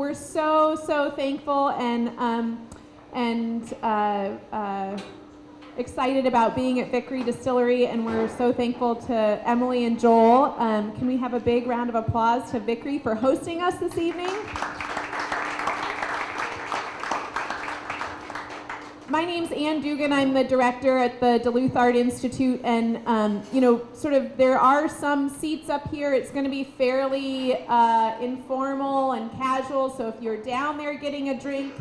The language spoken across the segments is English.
we're so thankful and excited about being at Vikre Distillery, and we're so thankful to Emily and Joel. Can we have a big round of applause to Vikre for hosting us this evening? My name's Ann Dugan. I'm the director at the Duluth Art Institute, and there are some seats up here. It's going to be fairly informal and casual, so if you're down there getting a drink,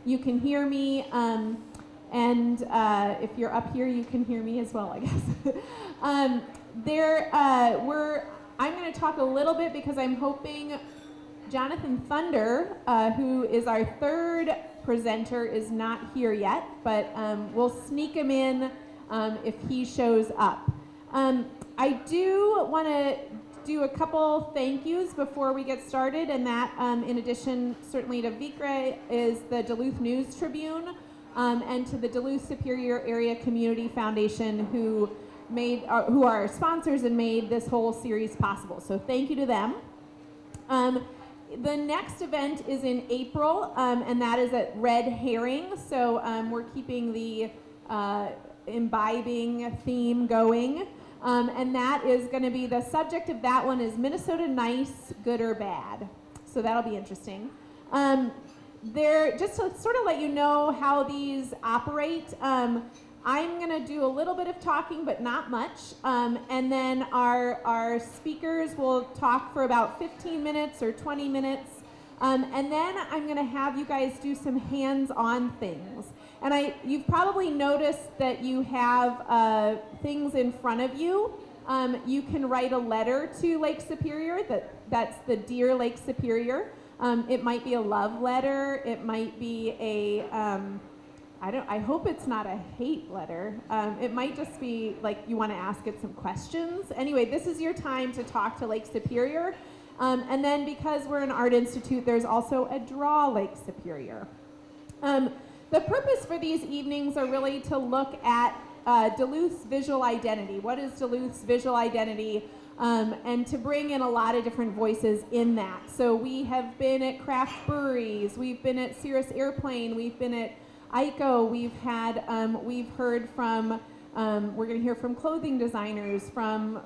you can hear me, and if you're up here, you can hear me as well, I guess. I'm going to talk a little bit because I'm hoping Jonathan Thunder, who is our third presenter, is not here yet, but we'll sneak him in if he shows up. I do want to do a couple thank yous before we get started, and that, in addition certainly to Vikre, is the Duluth News Tribune, and to the Duluth Superior Area Community Foundation, who are our sponsors and made this whole series possible. So thank you to them. The next event is in April, and that is at Red Herring. So we're keeping the imbibing theme going. And that is going to be, the subject of that one is Minnesota nice, good or bad. So that'll be interesting. Just to sort of let you know how these operate, I'm going to do a little bit of talking, but not much. And then our speakers will talk for about 15 minutes or 20 minutes. And then I'm going to have you guys do some hands-on things. And you've probably noticed that you have things in front of you. You can write a letter to Lake Superior. That's the Dear Lake Superior. It might be a love letter. It might be I hope it's not a hate letter. It might just be like you want to ask it some questions. Anyway, this is your time to talk to Lake Superior. And then because we're an art institute, there's also a Draw Lake Superior. The purpose for these evenings are really to look at Duluth's visual identity. What is Duluth's visual identity? And to bring in a lot of different voices in that. So we have been at craft breweries, we've been at Cirrus Airplane, we've been at ICO, we've heard from, we're going to hear from clothing designers, from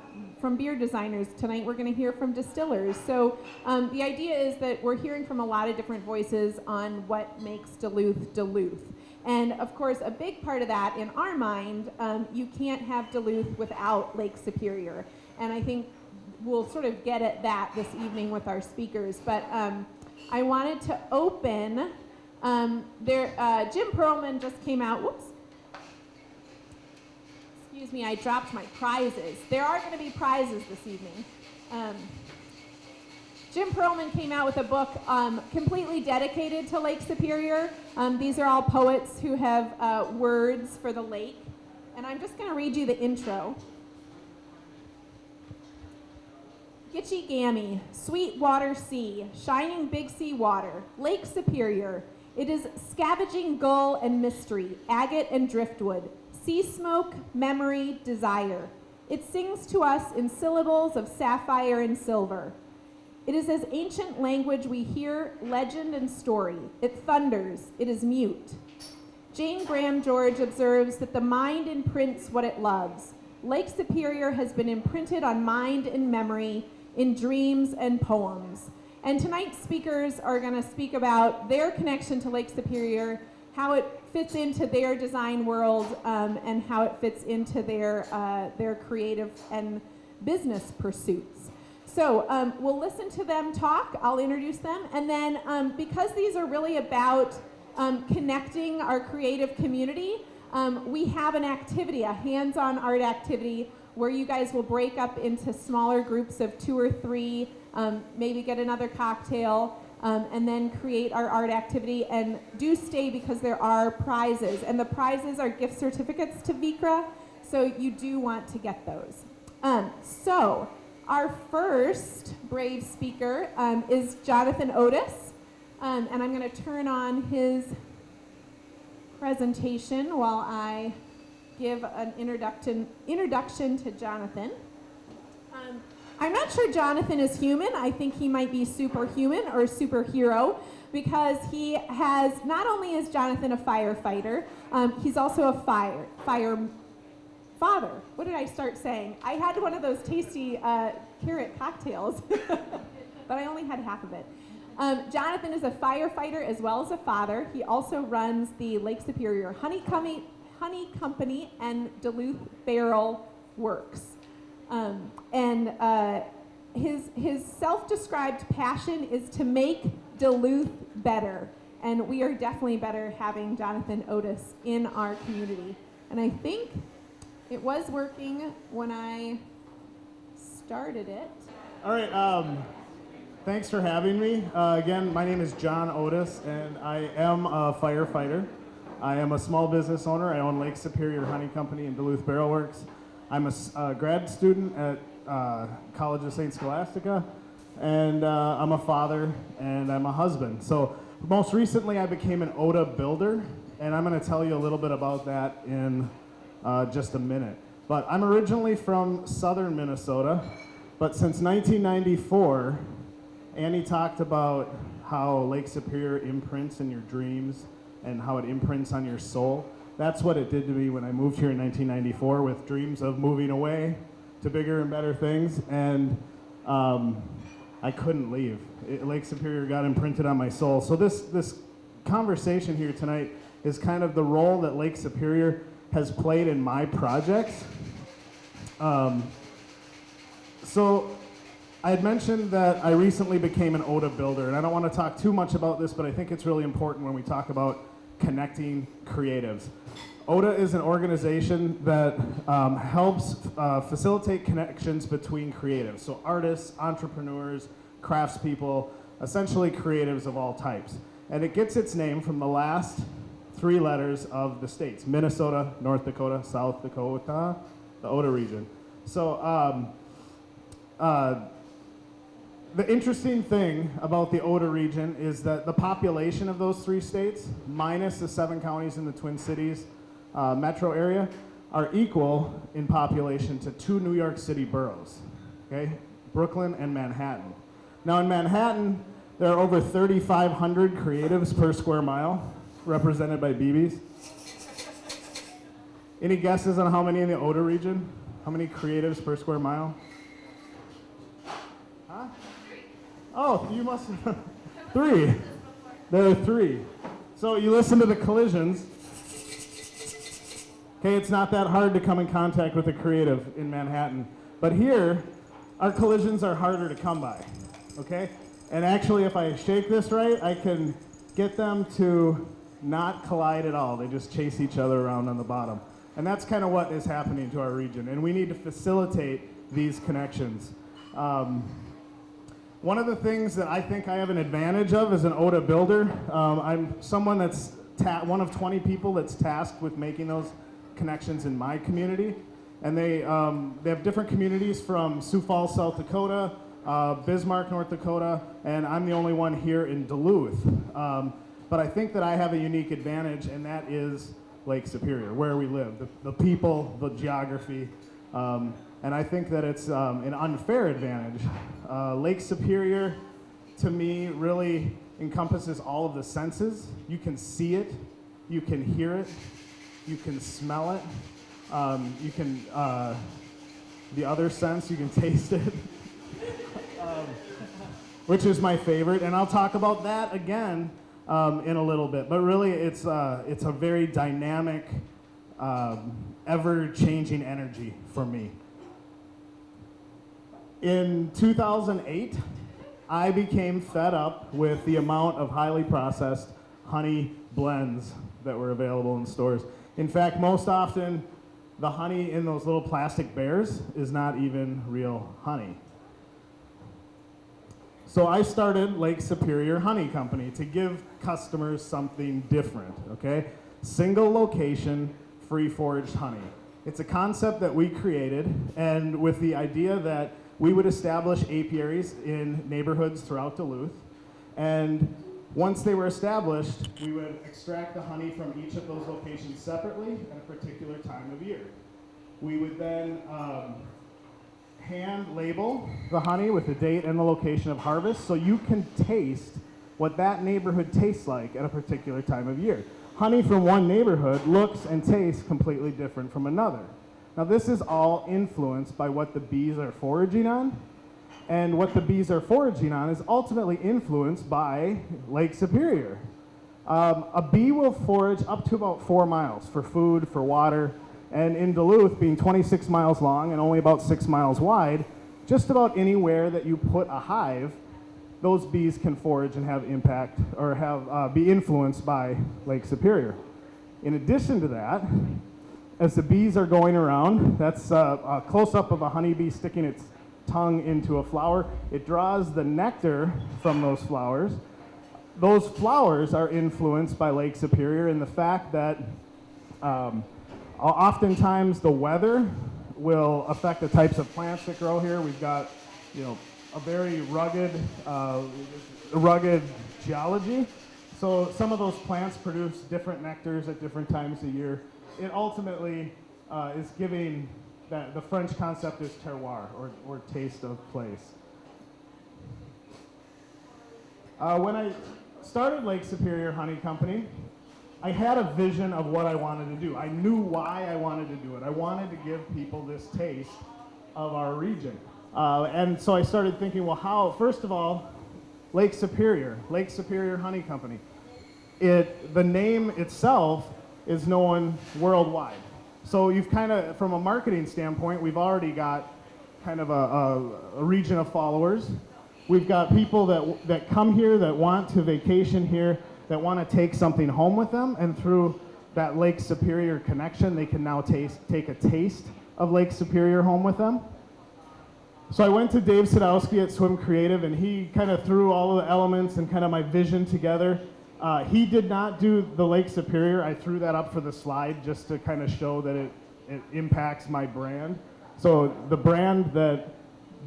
beer designers. Tonight we're going to hear from distillers. So the idea is that we're hearing from a lot of different voices on what makes Duluth, Duluth. And of course, a big part of that in our mind, you can't have Duluth without Lake Superior. And I think we'll sort of get at that this evening with our speakers. But I wanted to open, Jim Perlman just came out, whoops. Excuse me, I dropped my prizes. There are going to be prizes this evening. Jim Perlman came out with a book completely dedicated to Lake Superior. These are all poets who have words for the lake. And I'm just going to read you the intro. Gitchy Gammy, sweet water sea, shining big sea water, Lake Superior. It is scavenging gull and mystery, agate and driftwood, sea smoke, memory, desire. It sings to us in syllables of sapphire and silver. It is as ancient language we hear legend and story. It thunders, it is mute. Jane Graham George observes that the mind imprints what it loves. Lake Superior has been imprinted on mind and memory, in dreams and poems. And tonight's speakers are going to speak about their connection to Lake Superior, how it fits into their design world, and how it fits into their creative and business pursuits. So we'll listen to them talk. I'll introduce them. And then because these are really about connecting our creative community, we have an activity, a hands-on art activity, where you guys will break up into smaller groups of 2 or 3, maybe get another cocktail, and then create our art activity. And do stay because there are prizes. And the prizes are gift certificates to Vikre, so you do want to get those. So our first brave speaker is Jonathan Otis. And I'm going to turn on his presentation while I give an introduction to Jonathan. I'm not sure Jonathan is human. I think he might be superhuman or superhero because he has, not only is Jonathan a firefighter, he's also a fire father. What did I start saying? I had one of those tasty carrot cocktails, but I only had half of it. Jonathan is a firefighter as well as a father. He also runs the Lake Superior Honey Company and Duluth Barrel Works. His self-described passion is to make Duluth better. And we are definitely better having Jonathan Otis in our community. And I think it was working when I started it. All right, thanks for having me. Again, my name is John Otis, and I am a firefighter. I am a small business owner. I own Lake Superior Honey Company and Duluth Barrel Works. I'm a grad student at College of St. Scholastica, and I'm a father, and I'm a husband. So most recently, I became an OTA builder, and I'm going to tell you a little bit about that in just a minute. But I'm originally from southern Minnesota, but since 1994, Annie talked about how Lake Superior imprints in your dreams and how it imprints on your soul. That's what it did to me when I moved here in 1994 with dreams of moving away to bigger and better things, and I couldn't leave. Lake Superior got imprinted on my soul. So this conversation here tonight is kind of the role that Lake Superior has played in my projects. So I had mentioned that I recently became an OTA builder, and I don't want to talk too much about this, but I think it's really important when we talk about connecting creatives. OTA is an organization that helps facilitate connections between creatives, so artists, entrepreneurs, craftspeople, essentially creatives of all types. And it gets its name from the last three letters of the states: Minnesota, North Dakota, South Dakota, the OTA region. So the interesting thing about the OTA region is that the population of those three states, minus the 7 counties in the Twin Cities metro area, are equal in population to 2 New York City boroughs, okay? Brooklyn and Manhattan. Now in Manhattan, there are over 3,500 creatives per square mile, represented by BBs. Any guesses on how many in the OTA region? How many creatives per square mile? Huh? Oh, you must have 3. There are 3. So you listen to the collisions. Okay, it's not that hard to come in contact with a creative in Manhattan. But here, our collisions are harder to come by, okay? And actually, if I shake this right, I can get them to not collide at all. They just chase each other around on the bottom. And that's kind of what is happening to our region. And we need to facilitate these connections. One of the things that I think I have an advantage of as an OTA builder, I'm someone that's one of 20 people that's tasked with making those connections in my community. And they have different communities from Sioux Falls, South Dakota, Bismarck, North Dakota, and I'm the only one here in Duluth. But I think that I have a unique advantage, and that is Lake Superior, where we live, the people, the geography, and I think that it's an unfair advantage. Lake Superior, to me, really encompasses all of the senses. You can see it, you can hear it, you can smell it, you can, the other sense, you can taste it, which is my favorite, and I'll talk about that again in a little bit. But really, it's a very dynamic, ever-changing energy for me. In 2008, I became fed up with the amount of highly processed honey blends that were available in stores. In fact, most often, the honey in those little plastic bears is not even real honey. So I started Lake Superior Honey Company to give customers something different, okay? Single location, free-foraged honey. It's a concept that we created, and with the idea that we would establish apiaries in neighborhoods throughout Duluth, and once they were established, we would extract the honey from each of those locations separately at a particular time of year. We would then hand label the honey with the date and the location of harvest so you can taste what that neighborhood tastes like at a particular time of year. Honey from one neighborhood looks and tastes completely different from another. Now this is all influenced by what the bees are foraging on, and what the bees are foraging on is ultimately influenced by Lake Superior. A bee will forage up to about 4 miles for food, for water, and in Duluth, being 26 miles long and only about 6 miles wide, just about anywhere that you put a hive, those bees can forage and have impact or be influenced by Lake Superior. In addition to that, as the bees are going around, that's a close-up of a honeybee sticking its tongue into a flower. It draws the nectar from those flowers. Those flowers are influenced by Lake Superior in the fact that oftentimes the weather will affect the types of plants that grow here. We've got, a very rugged geology. So some of those plants produce different nectars at different times of year. It ultimately is giving the French concept is terroir, or taste of place. When I started Lake Superior Honey Company, I had a vision of what I wanted to do. I knew why I wanted to do it. I wanted to give people this taste of our region. And so I started thinking, well, how? First of all, Lake Superior Honey Company. The name itself is known worldwide. So you've kind of, from a marketing standpoint, we've already got kind of a region of followers. We've got people that come here, that want to vacation here, that want to take something home with them, and through that Lake Superior connection, they can now take a taste of Lake Superior home with them. So I went to Dave Sadowski at Swim Creative, and he kind of threw all of the elements and kind of my vision together. He did not do the Lake Superior. I threw that up for the slide just to kind of show that it impacts my brand. So the brand that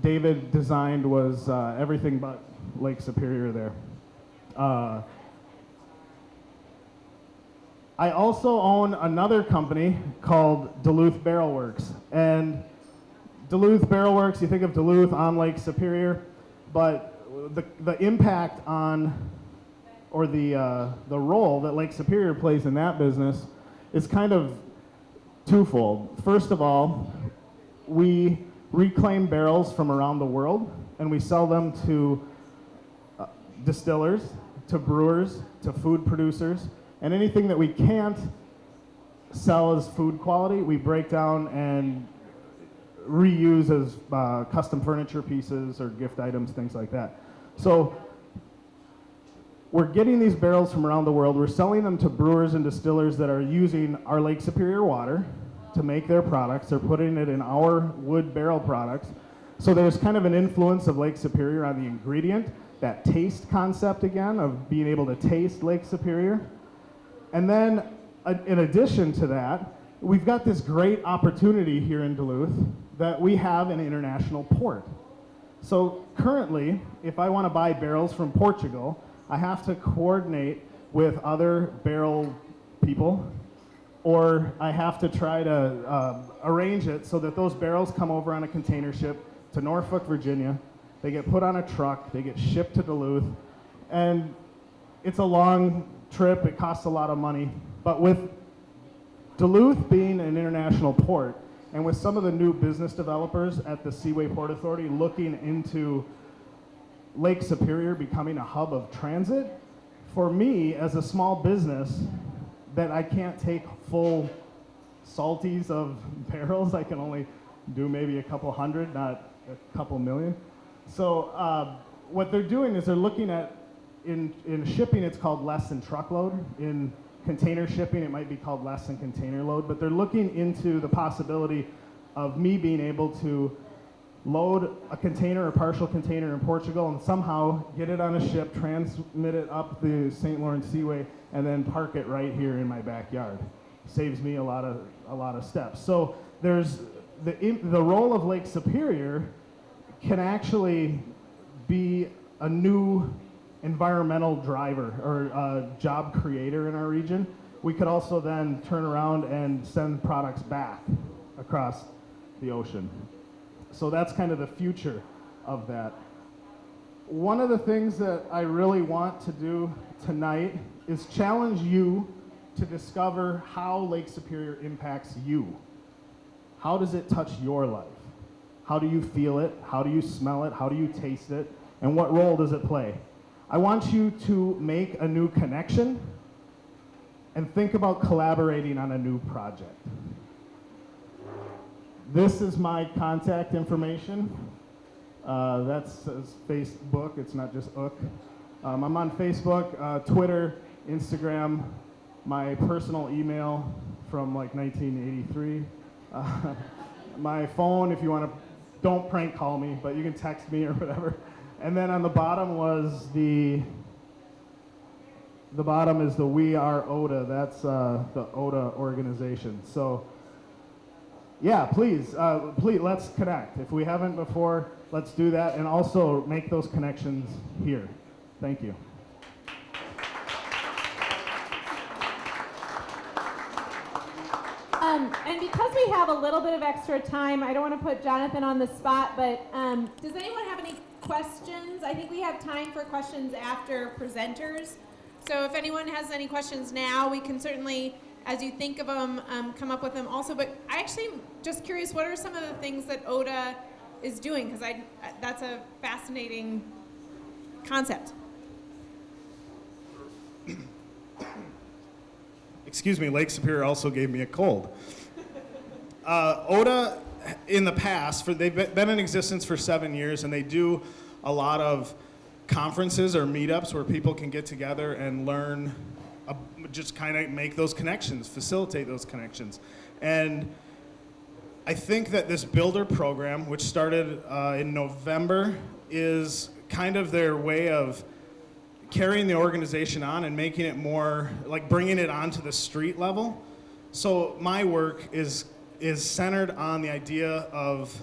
David designed was everything but Lake Superior there. I also own another company called Duluth Barrel Works. And Duluth Barrel Works, you think of Duluth on Lake Superior, but the impact on, or the role that Lake Superior plays in that business is kind of twofold. First of all, we reclaim barrels from around the world, and we sell them to distillers, to brewers, to food producers, and anything that we can't sell as food quality, we break down and reuse as custom furniture pieces or gift items, things like that. So we're getting these barrels from around the world. We're selling them to brewers and distillers that are using our Lake Superior water to make their products. They're putting it in our wood barrel products. So there's kind of an influence of Lake Superior on the ingredient, that taste concept again of being able to taste Lake Superior. And then in addition to that, we've got this great opportunity here in Duluth that we have an international port. So currently, if I want to buy barrels from Portugal, I have to coordinate with other barrel people, or I have to try to arrange it so that those barrels come over on a container ship to Norfolk, Virginia. They get put on a truck, they get shipped to Duluth, and it's a long trip, it costs a lot of money. But with Duluth being an international port, and with some of the new business developers at the Seaway Port Authority looking into Lake Superior becoming a hub of transit, for me as a small business that I can't take full salties of barrels, I can only do maybe a couple hundred, not a couple million. So what they're doing is they're looking at, in shipping it's called less than truckload. In container shipping it might be called less than container load, but they're looking into the possibility of me being able to load a container or partial container in Portugal and somehow get it on a ship, transmit it up the St. Lawrence Seaway, and then park it right here in my backyard. Saves me a lot of steps. So there's the role of Lake Superior can actually be a new environmental driver or job creator in our region. We could also then turn around and send products back across the ocean. So that's kind of the future of that. One of the things that I really want to do tonight is challenge you to discover how Lake Superior impacts you. How does it touch your life? How do you feel it? How do you smell it? How do you taste it? And what role does it play? I want you to make a new connection and think about collaborating on a new project. This is my contact information. That's Facebook, it's not just ook. I'm on Facebook, Twitter, Instagram, my personal email from like 1983. My phone, if you want to, don't prank call me, but you can text me or whatever. And then on the bottom was the bottom is the We Are ODA. That's the ODA organization. So yeah, please, let's connect. If we haven't before, let's do that, and also make those connections here. Thank you. And because we have a little bit of extra time, I don't want to put Jonathan on the spot, but does anyone have any questions? I think we have time for questions after presenters. So if anyone has any questions now, we can certainly, as you think of them, come up with them also. But I actually am just curious, what are some of the things that ODA is doing? Because that's a fascinating concept. Excuse me, Lake Superior also gave me a cold. ODA, in the past, they've been in existence for 7 years, and they do a lot of conferences or meetups where people can get together and learn, just kind of make those connections, facilitate those connections. And I think that this Builder program, which started in November, is kind of their way of carrying the organization on and making it more, like bringing it onto the street level. So my work is centered on the idea of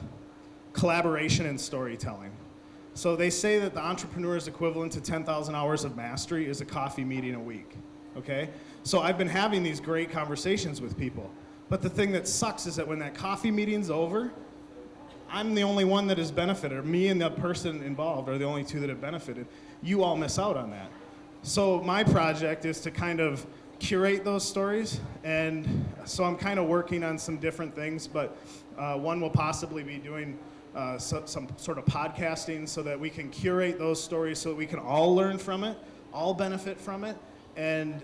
collaboration and storytelling. So they say that the entrepreneur's equivalent to 10,000 hours of mastery is a coffee meeting a week, okay? So I've been having these great conversations with people. But the thing that sucks is that when that coffee meeting's over, I'm the only one that has benefited, or me and the person involved are the only two that have benefited. You all miss out on that. So my project is to kind of curate those stories, and so I'm kind of working on some different things, but one will possibly be doing some sort of podcasting so that we can curate those stories so that we can all learn from it, all benefit from it, and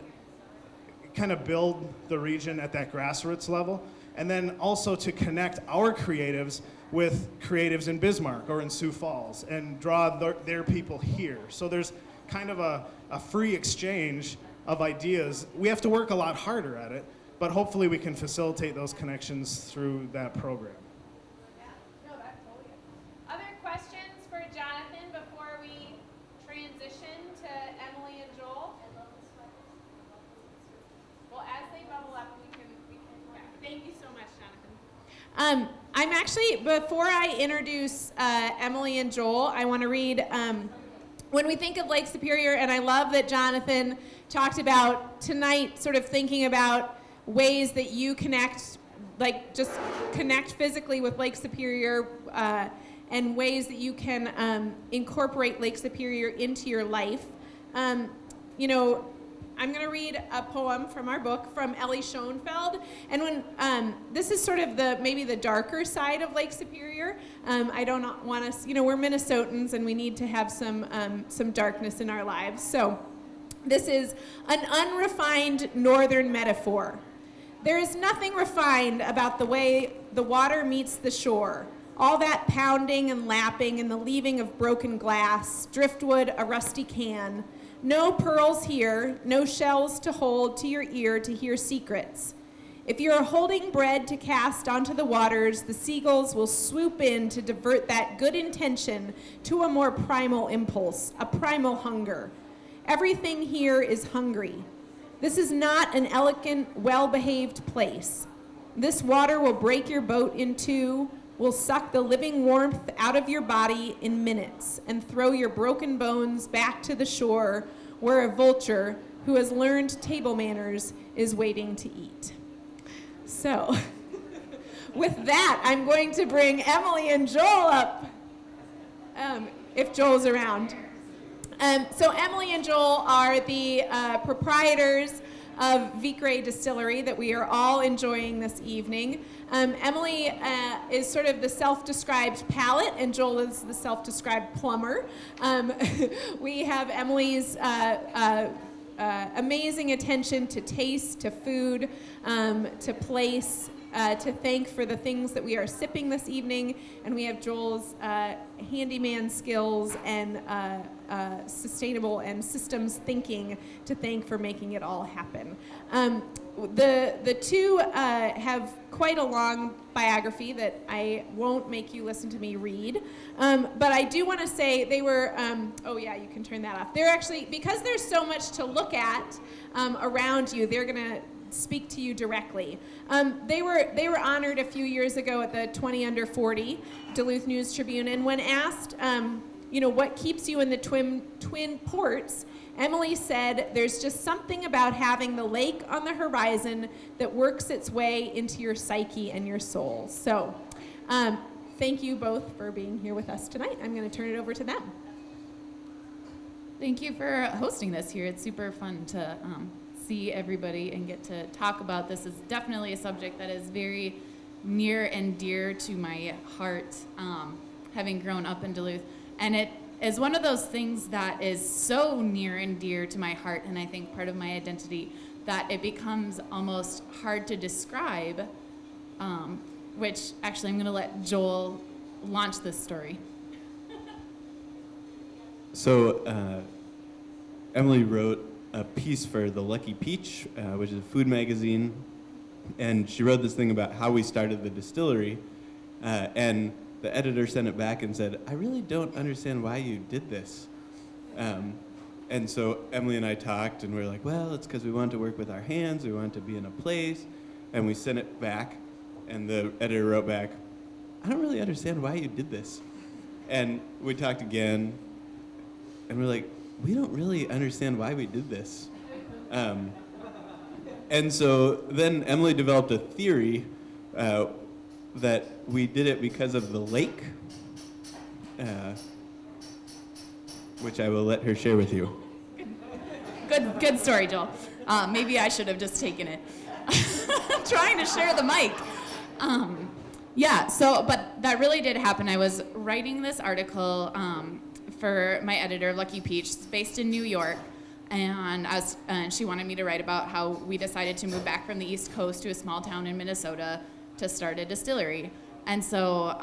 kind of build the region at that grassroots level. And then also to connect our creatives with creatives in Bismarck or in Sioux Falls and draw their people here. So there's kind of a free exchange of ideas. We have to work a lot harder at it, but hopefully we can facilitate those connections through that program. Yeah, no, that's totally good. Other questions for Jonathan before we transition to Emily and Joel? Well, as they bubble up, we can yeah. Thank you so much, Jonathan. I'm actually, before I introduce Emily and Joel, I want to read, when we think of Lake Superior, and I love that Jonathan talked about tonight sort of thinking about ways that you connect, like just connect physically with Lake Superior, and ways that you can incorporate Lake Superior into your life. You know, I'm going to read a poem from our book from Ellie Schoenfeld, and when this is sort of maybe the darker side of Lake Superior. I don't want us, you know, we're Minnesotans and we need to have some darkness in our lives. So this is an unrefined northern metaphor. There is nothing refined about the way the water meets the shore. All that pounding and lapping and the leaving of broken glass, driftwood, a rusty can. No pearls here, no shells to hold to your ear to hear secrets. If you are holding bread to cast onto the waters, the seagulls will swoop in to divert that good intention to a more primal impulse, a primal hunger. Everything here is hungry. This is not an elegant, well-behaved place. This water will break your boat in two, will suck the living warmth out of your body in minutes and throw your broken bones back to the shore where a vulture who has learned table manners is waiting to eat. So, with that, I'm going to bring Emily and Joel up, if Joel's around. So Emily and Joel are the proprietors of Vikre Distillery that we are all enjoying this evening. Emily is sort of the self-described palate, and Joel is the self-described plumber. We have Emily's amazing attention to taste, to food, to place, to thank for the things that we are sipping this evening, and we have Joel's handyman skills and sustainable and systems thinking to thank for making it all happen. The two have quite a long biography that I won't make you listen to me read, but I do want to say they were, oh yeah, you can turn that off. They're actually, because there's so much to look at around you, they're going to speak to you directly. They were honored a few years ago at the 20 Under 40 Duluth News Tribune, and when asked, what keeps you in the Twin Ports, Emily said, "There's just something about having the lake on the horizon that works its way into your psyche and your soul." So, thank you both for being here with us tonight. I'm going to turn it over to them. Thank you for hosting this here. It's super fun to see everybody and get to talk about this. Is definitely a subject that is very near and dear to my heart, having grown up in Duluth. And it is one of those things that is so near and dear to my heart, and I think part of my identity, that it becomes almost hard to describe, which actually I'm going to let Joel launch this story. So Emily wrote a piece for The Lucky Peach, which is a food magazine, and she wrote this thing about how we started the distillery, and the editor sent it back and said, "I really don't understand why you did this." And so Emily and I talked, and we were like, well, it's because we want to work with our hands, we want to be in a place, and we sent it back, and the editor wrote back, "I don't really understand why you did this." And we talked again, and we're like, we don't really understand why we did this. And so then Emily developed a theory that we did it because of the lake, which I will let her share with you. Good story, Joel. Maybe I should have just taken it. Trying to share the mic. But that really did happen. I was writing this article for my editor, Lucky Peach. It's based in New York, and she wanted me to write about how we decided to move back from the East Coast to a small town in Minnesota to start a distillery. And so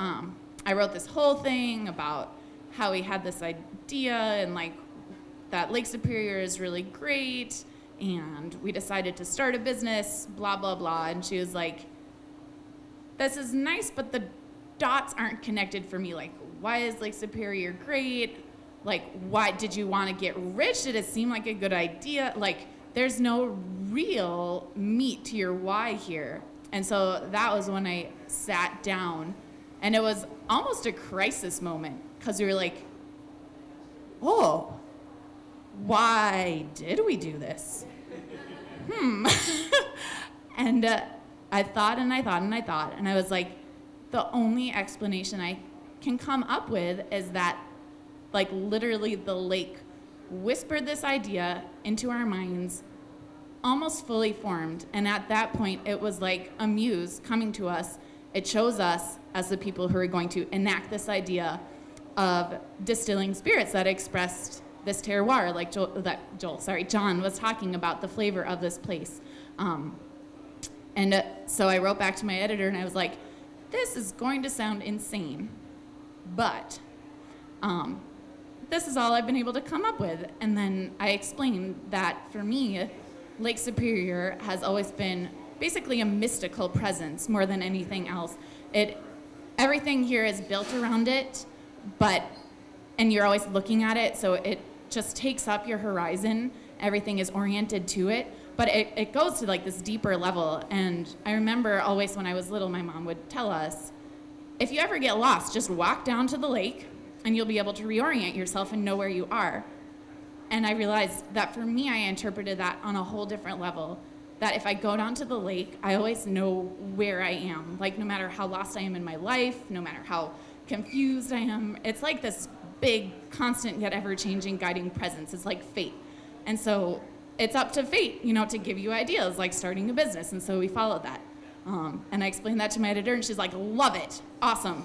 I wrote this whole thing about how we had this idea and like that Lake Superior is really great, and we decided to start a business, blah, blah, blah. And she was like, "This is nice, but the dots aren't connected for me. Like, why is Lake Superior great? Like, why did you want to get rich? Did it seem like a good idea? Like, there's no real meat to your why here." And so that was when I sat down, and it was almost a crisis moment, because we were like, oh, why did we do this? And I thought and I thought and I thought, and I was like, the only explanation I can come up with is that, like, literally the lake whispered this idea into our minds, almost fully formed. And at that point, it was like a muse coming to us. It chose us as the people who are going to enact this idea of distilling spirits that expressed this terroir, like John was talking about, the flavor of this place. So I wrote back to my editor, and I was like, this is going to sound insane, but this is all I've been able to come up with. And then I explained that for me, Lake Superior has always been basically a mystical presence more than anything else. Everything here is built around it, and you're always looking at it, so it just takes up your horizon. Everything is oriented to it, but it goes to like this deeper level. And I remember always when I was little, my mom would tell us, if you ever get lost, just walk down to the lake and you'll be able to reorient yourself and know where you are. And I realized that for me, I interpreted that on a whole different level. that if I go down to the lake, I always know where I am. Like, no matter how lost I am in my life, no matter how confused I am, it's like this big, constant, yet ever-changing guiding presence. It's like fate. And so it's up to fate, to give you ideas, like starting a business. And so we followed that. And I explained that to my editor, and she's like, love it, awesome.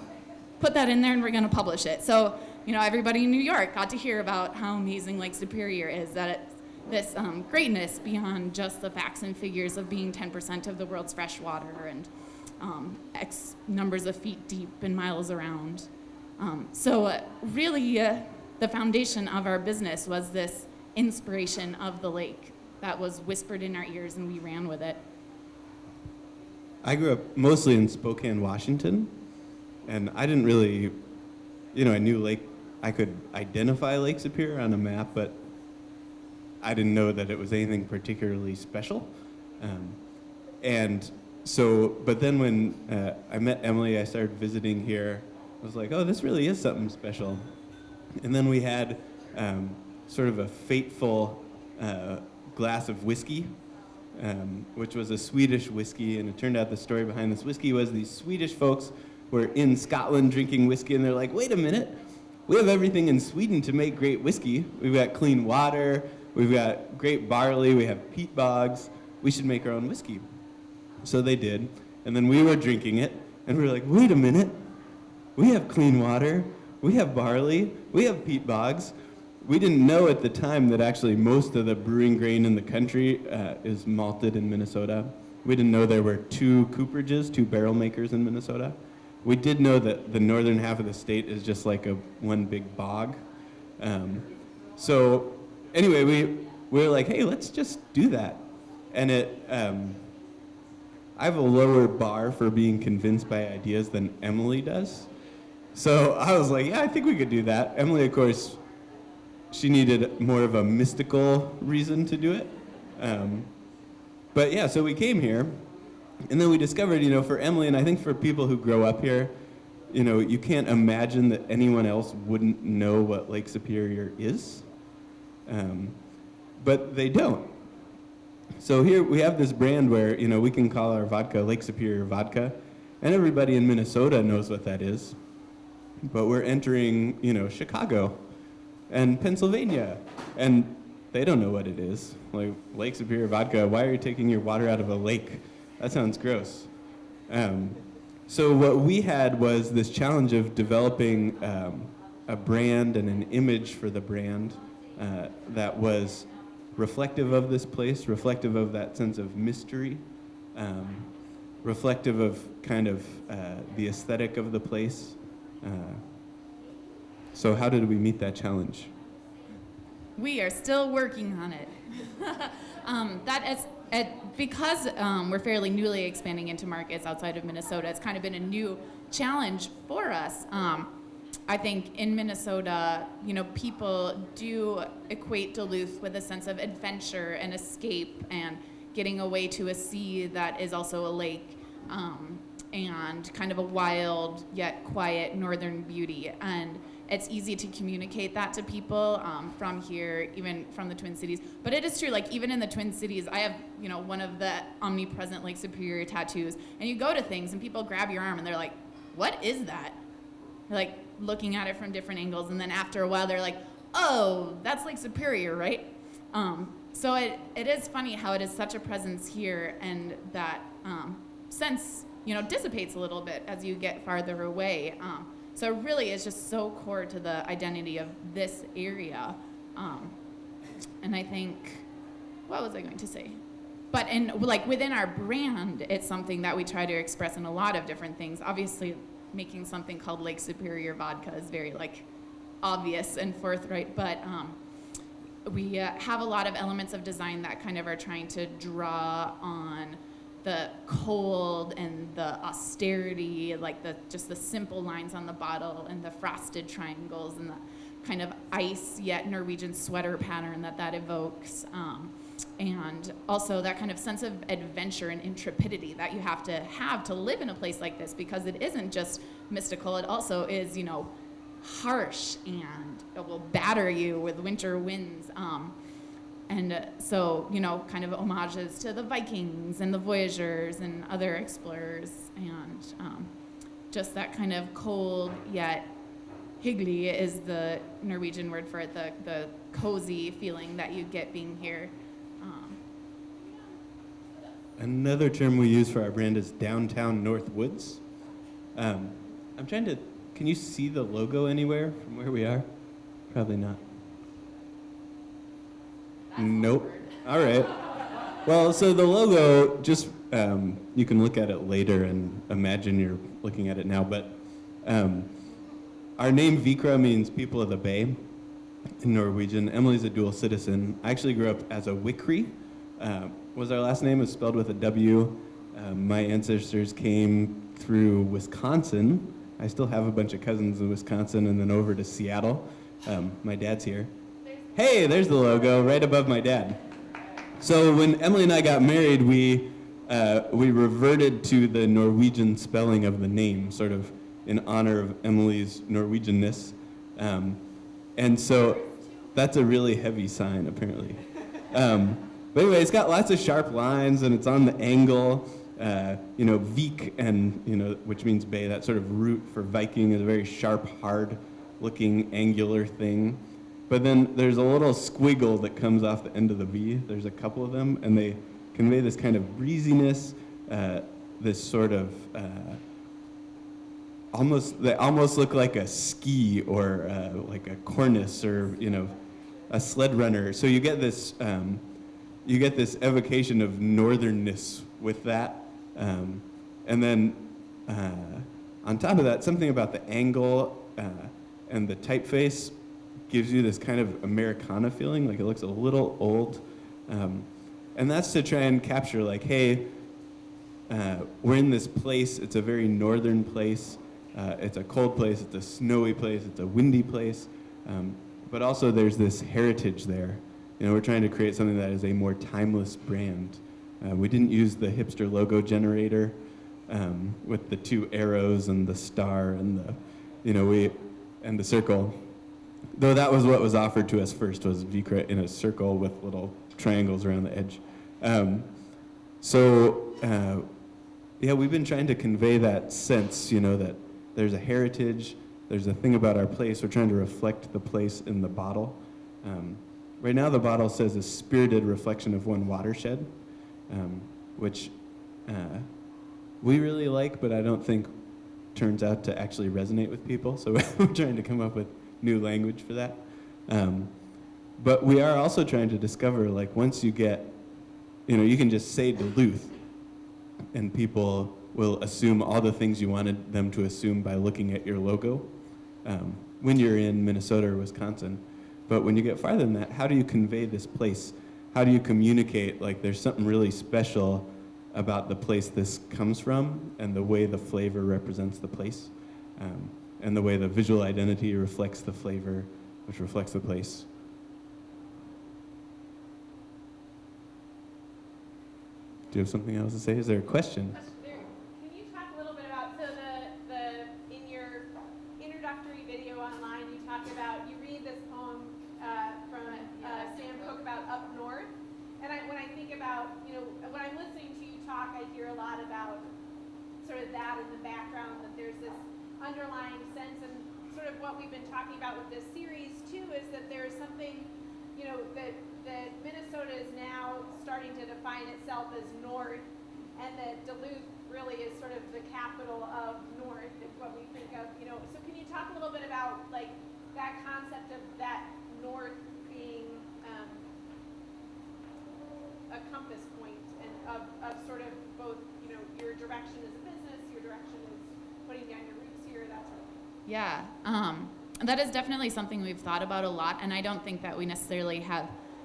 Put that in there, and we're going to publish it. So, everybody in New York got to hear about how amazing Lake Superior is, that it's this greatness beyond just the facts and figures of being 10% of the world's fresh water and X numbers of feet deep and miles around. So really, the foundation of our business was this inspiration of the lake that was whispered in our ears, and we ran with it. I grew up mostly in Spokane, Washington, and I didn't really, I knew I could identify Lake Superior on a map, but I didn't know that it was anything particularly special. But then when I met Emily, I started visiting here. I was like, oh, this really is something special. And then we had sort of a fateful glass of whiskey, which was a Swedish whiskey. And it turned out the story behind this whiskey was these Swedish folks were in Scotland drinking whiskey, and they're like, wait a minute, we have everything in Sweden to make great whiskey. We've got clean water, we've got great barley, we have peat bogs, we should make our own whiskey. So they did, and then we were drinking it, and we were like, wait a minute, we have clean water, we have barley, we have peat bogs. We didn't know at the time that actually most of the brewing grain in the country is malted in Minnesota. We didn't know there were 2 cooperages, 2 barrel makers in Minnesota. We did know that the northern half of the state is just like one big bog. So anyway, we were like, hey, let's just do that. And I have a lower bar for being convinced by ideas than Emily does. So I was like, yeah, I think we could do that. Emily, of course, she needed more of a mystical reason to do it. But yeah, so we came here, and then we discovered, for Emily, and I think for people who grow up here, you can't imagine that anyone else wouldn't know what Lake Superior is. But they don't. So here we have this brand where, we can call our vodka Lake Superior vodka, and everybody in Minnesota knows what that is. But we're entering, Chicago and Pennsylvania, and they don't know what it is. Like, Lake Superior vodka, why are you taking your water out of a lake? That sounds gross. So what we had was this challenge of developing a brand and an image for the brand that was reflective of this place, reflective of that sense of mystery, reflective of kind of the aesthetic of the place. So how did we meet that challenge? We are still working on it. Because we're fairly newly expanding into markets outside of Minnesota, it's kind of been a new challenge for us. I think in Minnesota, people do equate Duluth with a sense of adventure and escape and getting away to a sea that is also a lake, and kind of a wild yet quiet northern beauty. And it's easy to communicate that to people from here, even from the Twin Cities. But it is true, like even in the Twin Cities, I have, one of the omnipresent Lake Superior tattoos, and you go to things and people grab your arm and they're like, what is that? They're like looking at it from different angles, and then after a while they're like, oh, that's Lake Superior, right? So it is funny how it is such a presence here, and that sense, dissipates a little bit as you get farther away. So it really is just so core to the identity of this area. And I think, what was I going to say? But within our brand, it's something that we try to express in a lot of different things. Obviously, making something called Lake Superior vodka is very obvious and forthright, but we have a lot of elements of design that kind of are trying to draw on the cold and the austerity, just the simple lines on the bottle and the frosted triangles and the kind of ice yet Norwegian sweater pattern that evokes. And also that kind of sense of adventure and intrepidity that you have to live in a place like this, because it isn't just mystical, it also is, harsh, and it will batter you with winter winds. And so, kind of homages to the Vikings and the Voyagers and other explorers, and just that kind of cold yet hyggelig is the Norwegian word for it, the cozy feeling that you get being here. Another term we use for our brand is downtown North Woods. I'm trying to, can you see the logo anywhere from where we are? Probably not. Nope. All right. Well, so the logo, just you can look at it later and imagine you're looking at it now, but our name Vikre means people of the bay in Norwegian. Emily's a dual citizen. I actually grew up as a Vikre. Was our last name, was spelled with a W. My ancestors came through Wisconsin. I still have a bunch of cousins in Wisconsin, and then over to Seattle. My dad's here. Hey, there's the logo right above my dad. So when Emily and I got married, we reverted to the Norwegian spelling of the name, sort of in honor of Emily's Norwegianness. And so that's a really heavy sign, apparently. But anyway, it's got lots of sharp lines, and it's on the angle. Vik, and which means bay. That sort of root for Viking is a very sharp, hard-looking, angular thing. But then there's a little squiggle that comes off the end of the V. There's a couple of them, and they convey this kind of breeziness, this sort of they almost look like a ski or like a cornice or a sled runner. So you get this evocation of northernness with that, and then on top of that, something about the angle and the typeface gives you this kind of Americana feeling, like it looks a little old. And that's to try and capture, like, hey, we're in this place, it's a very northern place, it's a cold place, it's a snowy place, it's a windy place, but also there's this heritage there. We're trying to create something that is a more timeless brand. We didn't use the hipster logo generator with the two arrows and the star and the circle. Though that was what was offered to us first, was Vikre in a circle with little triangles around the edge. We've been trying to convey that sense, that there's a heritage, there's a thing about our place. We're trying to reflect the place in the bottle. Right now the bottle says a spirited reflection of one watershed, which we really like, but I don't think turns out to actually resonate with people. So we're trying to come up with new language for that. But we are also trying to discover, like, once you get, you can just say Duluth, and people will assume all the things you wanted them to assume by looking at your logo when you're in Minnesota or Wisconsin. But when you get farther than that, how do you convey this place? How do you communicate, like, there's something really special about the place this comes from and the way the flavor represents the place, and the way the visual identity reflects the flavor, which reflects the place. Do you have something else to say? Is there a question? Can you talk a little bit about, so the in your introductory video online, you talk about, you read this poem from Sam Cooke about up north, and when I think about, when I'm listening to you talk, I hear a lot about sort of that in the background, that there's this underlying sense, and sort of what we've been talking about with this series too, is that there's something, that Minnesota is now starting to define itself as north, and that Duluth really is sort of the capital of north, is what we think of, So can you talk a little bit about, like, that concept of that north being a compass point, and of sort of both, your direction as a business, your direction as putting down your roots here, that sort of thing. Yeah, that is definitely something we've thought about a lot, and I don't think that we necessarily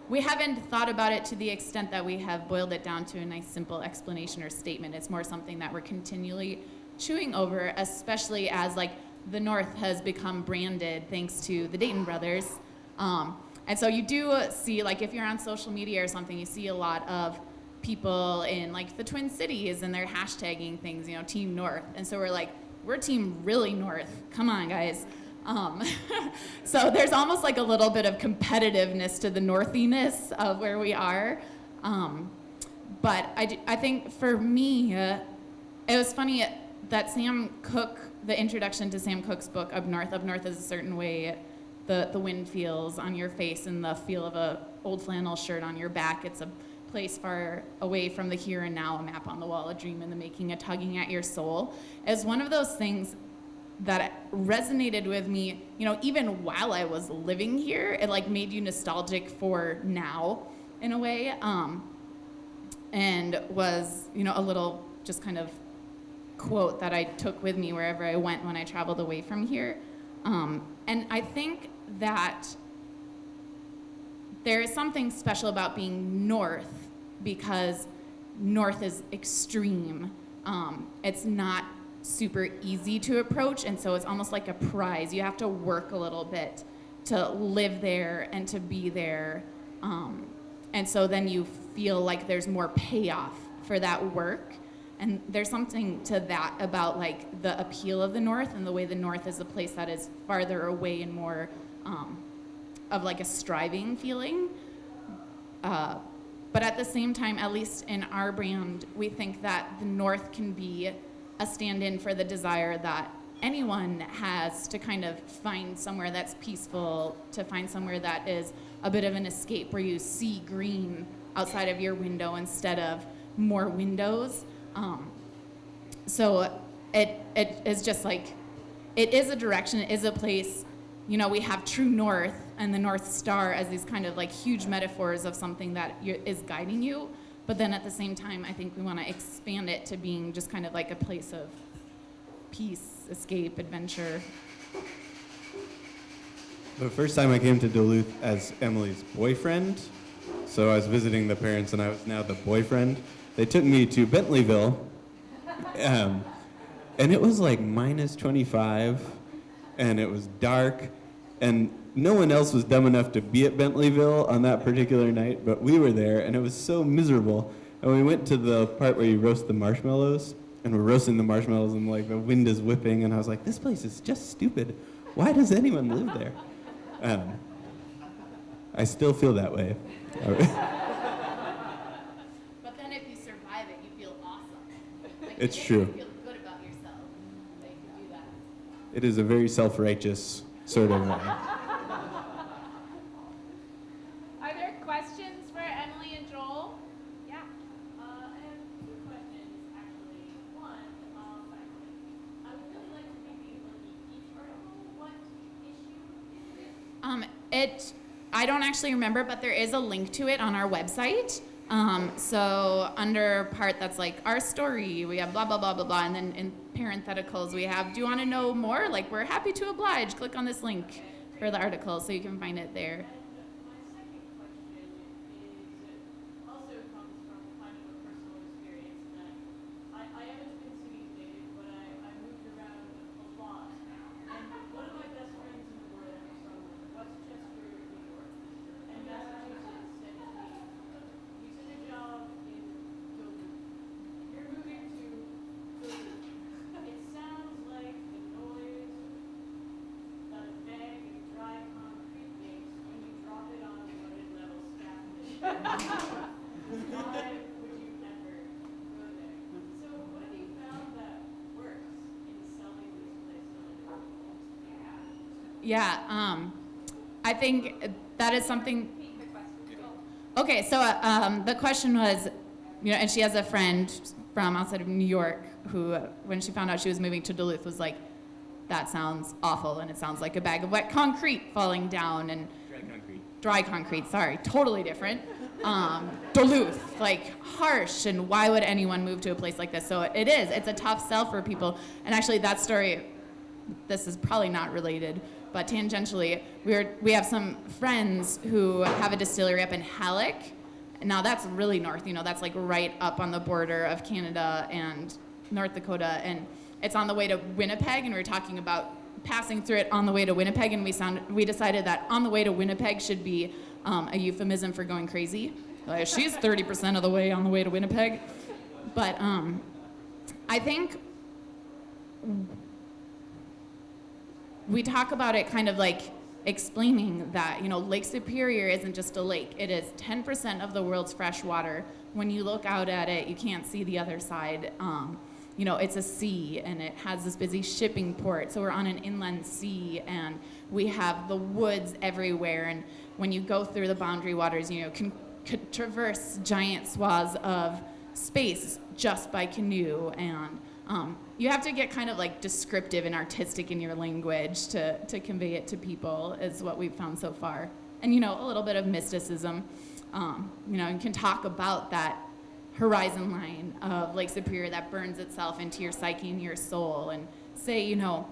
we haven't thought about it to the extent that we have boiled it down to a nice simple explanation or statement. It's more something that we're continually chewing over, especially as, like, the North has become branded thanks to the Dayton brothers. And so you do see, like, if you're on social media or something, you see a lot of people in, like, the Twin Cities, and they're hashtagging things, Team North. And so we're like, we're Team really North. Come on, guys. Um, so there's almost like a little bit of competitiveness to the northiness of where we are. But I think for me, it was funny that Sam Cooke, the introduction to Sam Cooke's book, Up North is a certain way the wind feels on your face and the feel of a old flannel shirt on your back. It's a place far away from the here and now, a map on the wall, a dream in the making, a tugging at your soul. Is one of those things that resonated with me, even while I was living here. It like made you nostalgic for now in a way, and was, a little just kind of quote that I took with me wherever I went when I traveled away from here. And I think that there is something special about being north, because north is extreme. It's not super easy to approach, and so it's almost like a prize. You have to work a little bit to live there and to be there. And so then you feel like there's more payoff for that work. And there's something to that about like the appeal of the North and the way the North is a place that is farther away and more of like a striving feeling. But at the same time, at least in our brand, we think that the North can be a stand-in for the desire that anyone has to kind of find somewhere that's peaceful, to find somewhere that is a bit of an escape where you see green outside of your window instead of more windows. So it is just like, it is a direction, it is a place. We have true north and the North Star as these kind of like huge metaphors of something that is guiding you. But then at the same time, I think we want to expand it to being just kind of like a place of peace, escape, adventure. The first time I came to Duluth as Emily's boyfriend, so I was visiting the parents and I was now the boyfriend. They took me to Bentleyville, and it was like minus 25, and it was dark, and no one else was dumb enough to be at Bentleyville on that particular night, but we were there, and it was so miserable. And we went to the part where you roast the marshmallows, and we're roasting the marshmallows, and like the wind is whipping, and I was like, this place is just stupid. Why does anyone live there? I still feel that way. But then if you survive it, you feel awesome. Like, It's you true. feel good about yourself that you can do that. It is a very self-righteous sort of Are there questions for Emily and Joel? Yeah. I have two questions, actually. One, I would really like to read the Lucky Peach article. What issue is it? I don't actually remember, but there is a link to it on our website. So under part that's like our story, we have blah, blah, blah, blah, blah. And then in parentheticals, we have, do you want to know more? Like, we're happy to oblige. Click on this link for the article so you can find it there. My second question also comes from kind of a personal experience that I am a Twin Cities native, but I moved around a lot. And one of my best friends in the world is from Westchester, New York, and Massachusetts said to me, you took a job in Duluth. You're moving to Duluth. It sounds like the noise that a bag of dry concrete makes when you drop it on loaded level scaffolding. Why would you ever go there? So what have you found that works in selling this place on a Yeah, I think that is something. Repeat the question. Okay, so the question was, and she has a friend from outside of New York who, when she found out she was moving to Duluth, was like, that sounds awful, and it sounds like a bag of wet concrete falling down, and dry concrete, sorry, totally different. Duluth, like harsh, and why would anyone move to a place like this? So it's a tough sell for people. And actually that story, this is probably not related, but tangentially, we have some friends who have a distillery up in Halleck. Now that's really north, that's like right up on the border of Canada and North Dakota, and it's on the way to Winnipeg, and we were talking about passing through it on the way to Winnipeg, and we decided that on the way to Winnipeg should be a euphemism for going crazy. Like, she's 30% of the way on the way to Winnipeg. But I think we talk about it kind of like explaining that, Lake Superior isn't just a lake. It is 10% of the world's fresh water. When you look out at it, you can't see the other side. It's a sea, and it has this busy shipping port. So we're on an inland sea, and we have the woods everywhere. And when you go through the boundary waters, can traverse giant swaths of space just by canoe. And you have to get kind of like descriptive and artistic in your language to convey it to people, is what we've found so far. And, a little bit of mysticism. You can talk about that horizon line of Lake Superior that burns itself into your psyche and your soul, and say, you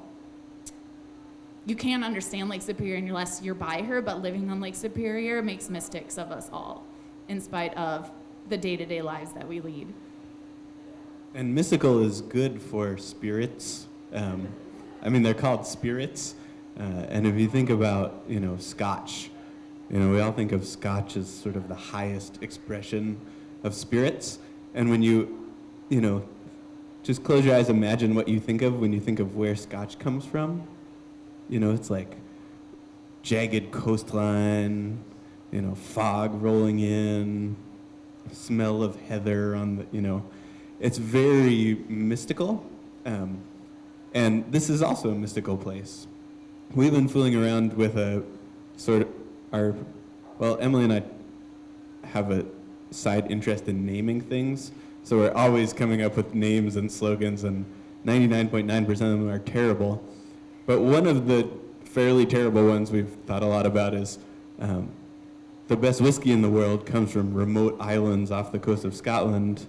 can't understand Lake Superior unless you're by her, but living on Lake Superior makes mystics of us all, in spite of the day-to-day lives that we lead. And mystical is good for spirits. They're called spirits. And if you think about, Scotch, we all think of Scotch as sort of the highest expression of spirits. And when you just close your eyes, imagine what you think of when you think of where Scotch comes from. It's like jagged coastline, fog rolling in, smell of heather on the, it's very mystical. And this is also a mystical place. We've been fooling around with Emily and I have a side interest in naming things. So we're always coming up with names and slogans, and 99.9% of them are terrible. But one of the fairly terrible ones we've thought a lot about is the best whiskey in the world comes from remote islands off the coast of Scotland.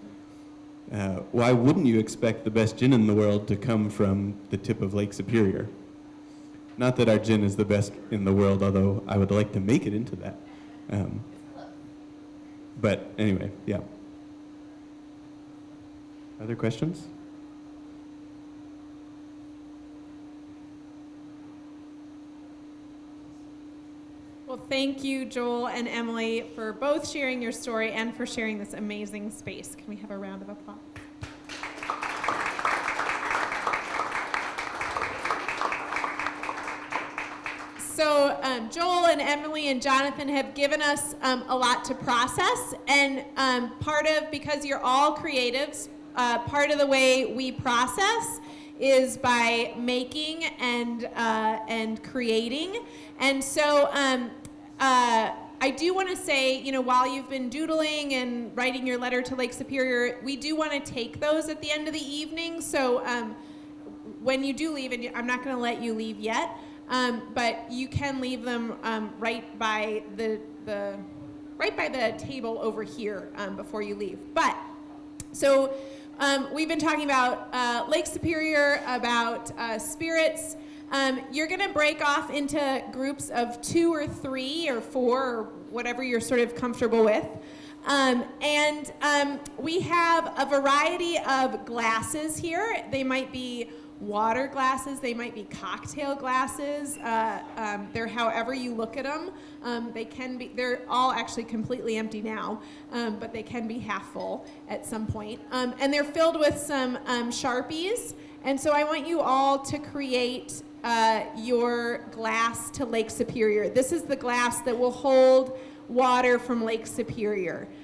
Why wouldn't you expect the best gin in the world to come from the tip of Lake Superior? Not that our gin is the best in the world, although I would like to make it into that. But anyway, yeah. Other questions? Well, thank you, Joel and Emily, for both sharing your story and for sharing this amazing space. Can we have a round of applause? So Joel and Emily and Jonathan have given us a lot to process, and because you're all creatives, part of the way we process is by making and creating. And so I do want to say, while you've been doodling and writing your letter to Lake Superior, we do want to take those at the end of the evening. So when you do leave, and I'm not going to let you leave yet, but you can leave them right by the table over here before you leave. But so we've been talking about Lake Superior, about spirits. You're going to break off into groups of 2 or 3 or 4 or whatever you're sort of comfortable with. We have a variety of glasses here. They might be water glasses, they might be cocktail glasses. They're however you look at them. They're all actually completely empty now, but they can be half full at some point. And they're filled with some Sharpies. And so I want you all to create your glass to Lake Superior. This is the glass that will hold water from Lake Superior.